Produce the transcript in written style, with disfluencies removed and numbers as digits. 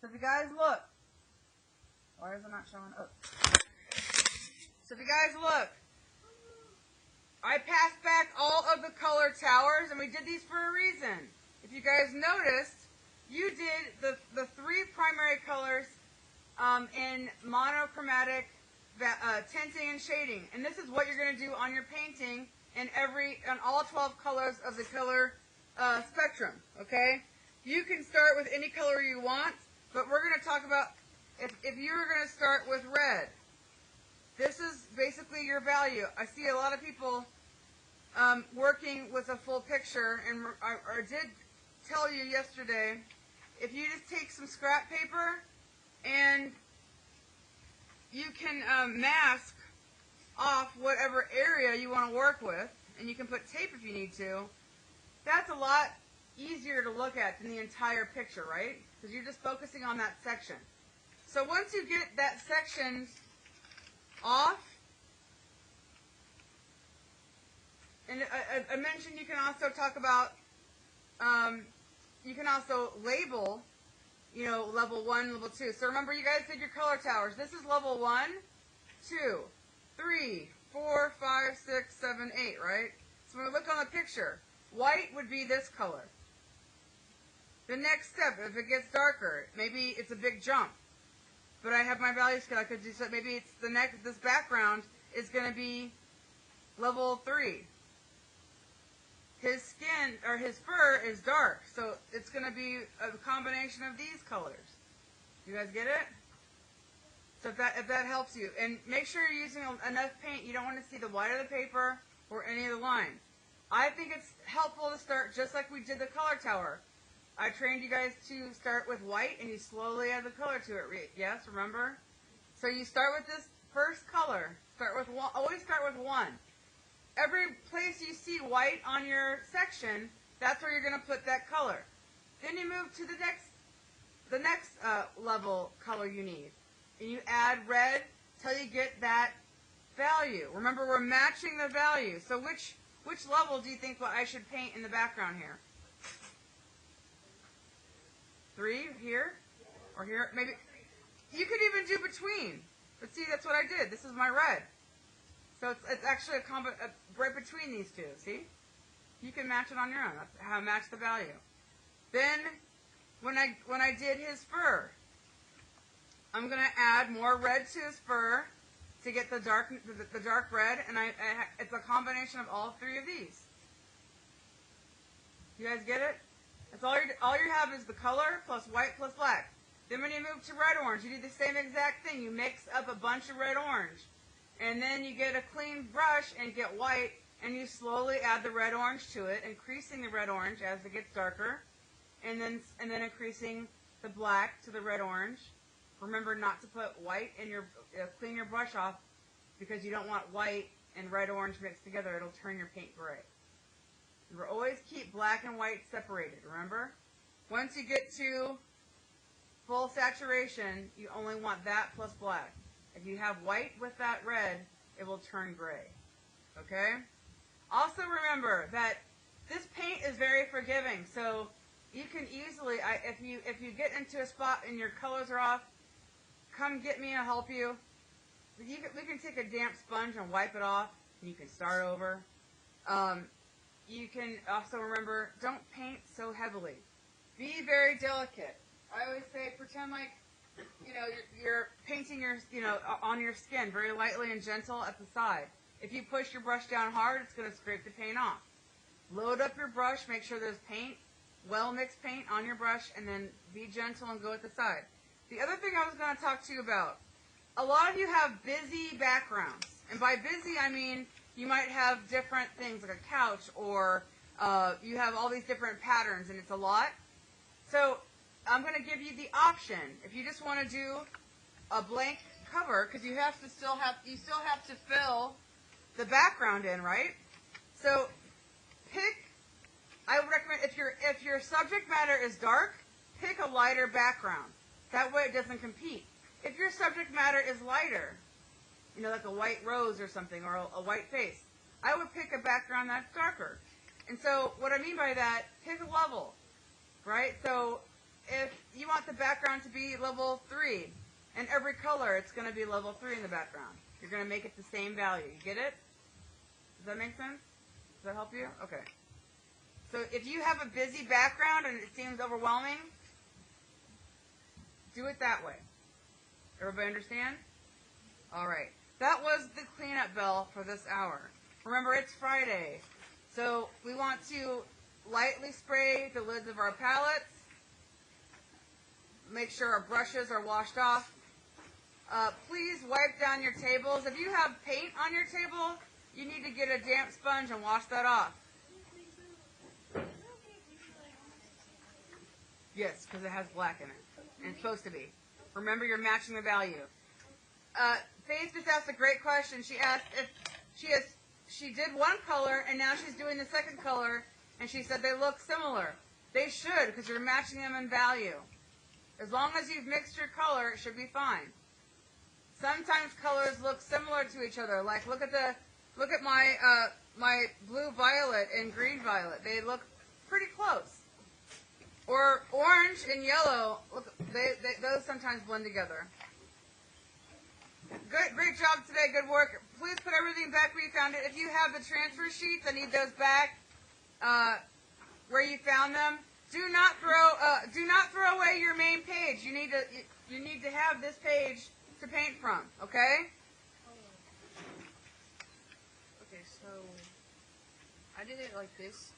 So if you guys look, why is it not showing up? So if you guys look, I passed back all of the color towers, and we did these for a reason. If you guys noticed, you did the three primary colors in monochromatic tinting and shading. And this is what you're going to do on your painting in all 12 colors of the color spectrum, okay? You can start with any color you want, but we're going to talk about if you were going to start with red. This is basically your value. I see a lot of people working with a full picture, and I did tell you yesterday, if you just take some scrap paper and you can mask off whatever area you want to work with, and you can put tape if you need to, that's a lot easier to look at than the entire picture, right? Because you're just focusing on that section. So once you get that section off, and I mentioned you can also talk about, you can also label, you know, level 1, level 2. So remember, you guys did your color towers. This is level 1, 2, 3, 4, 5, 6, 7, 8, right? So when we look on the picture, white would be this color. The next step, if it gets darker, maybe it's a big jump. But I have my value scale. I could do so. Maybe it's this background is going to be level 3. His skin or his fur is dark, so it's going to be a combination of these colors. You guys get it? So if that helps you, and make sure you're using enough paint. You don't want to see the white of the paper or any of the lines. I think it's helpful to start just like we did the color tower. I trained you guys to start with white, and you slowly add the color to it. Yes, remember? So you start with this first color. Start with one. Always start with 1. Every place you see white on your section, that's where you're going to put that color. Then you move to the next level color you need. And you add red till you get that value. Remember, we're matching the value. So which level do you think I should paint in the background here? 3 here? Or here? Maybe. You could even do between. But see, that's what I did. This is my red. So it's actually right between these two, see? You can match it on your own. That's how I match the value. Then, when I did his fur, I'm going to add more red to his fur to get the dark red, and it's a combination of all 3 of these. You guys get it? That's all you have is the color plus white plus black. Then when you move to red-orange, you do the same exact thing. You mix up a bunch of red-orange. And then you get a clean brush and get white, and you slowly add the red-orange to it, increasing the red-orange as it gets darker, and then increasing the black to the red-orange. Remember not to put white in your, clean your brush off, because you don't want white and red-orange mixed together. It'll turn your paint gray. Remember, always keep black and white separated, remember? Once you get to full saturation, you only want that plus black. If you have white with that red, it will turn gray. Okay? Also remember that this paint is very forgiving, so you can easily, if you get into a spot and your colors are off, come get me, I'll help you. We can take a damp sponge and wipe it off, and you can start over. You can also remember, don't paint so heavily. Be very delicate. I always say, pretend like, you know, you're painting on your skin very lightly and gentle at the side. If you push your brush down hard, it's going to scrape the paint off. Load up your brush, make sure there's paint, well-mixed paint on your brush, and then be gentle and go at the side. The other thing I was going to talk to you about, a lot of you have busy backgrounds. And by busy, I mean you might have different things like a couch, or you have all these different patterns, and it's a lot. So I'm going to give you the option. If you just want to do a blank cover, because you still have to fill the background in, right? So I would recommend, if your subject matter is dark, pick a lighter background. That way it doesn't compete. If your subject matter is lighter, you know, like a white rose or something, or a white face, I would pick a background that's darker. And so what I mean by that, pick a level, right? So if you want the background to be level 3, and every color it's going to be level 3 in the background. You're going to make it the same value. You get it? Does that make sense? Does that help you? Okay. So if you have a busy background and it seems overwhelming, do it that way. Everybody understand? All right. That was the cleanup bell for this hour. Remember, it's Friday. So we want to lightly spray the lids of our palettes. Make sure our brushes are washed off. Please wipe down your tables. If you have paint on your table, you need to get a damp sponge and wash that off. Yes, because it has black in it. And it's supposed to be. Remember, you're matching the value. Faith just asked a great question. She asked if she did one color and now she's doing the second color, and she said they look similar. They should, because you're matching them in value. As long as you've mixed your color, it should be fine. Sometimes colors look similar to each other. Like look at my my blue violet and green violet. They look pretty close. Or orange and yellow. Look, those sometimes blend together. Great job today. Good work. Please put everything back where you found it. If you have the transfer sheets, I need those back where you found them. Do not throw away your main page. You need to have this page to paint from. Okay? Okay, so I did it like this.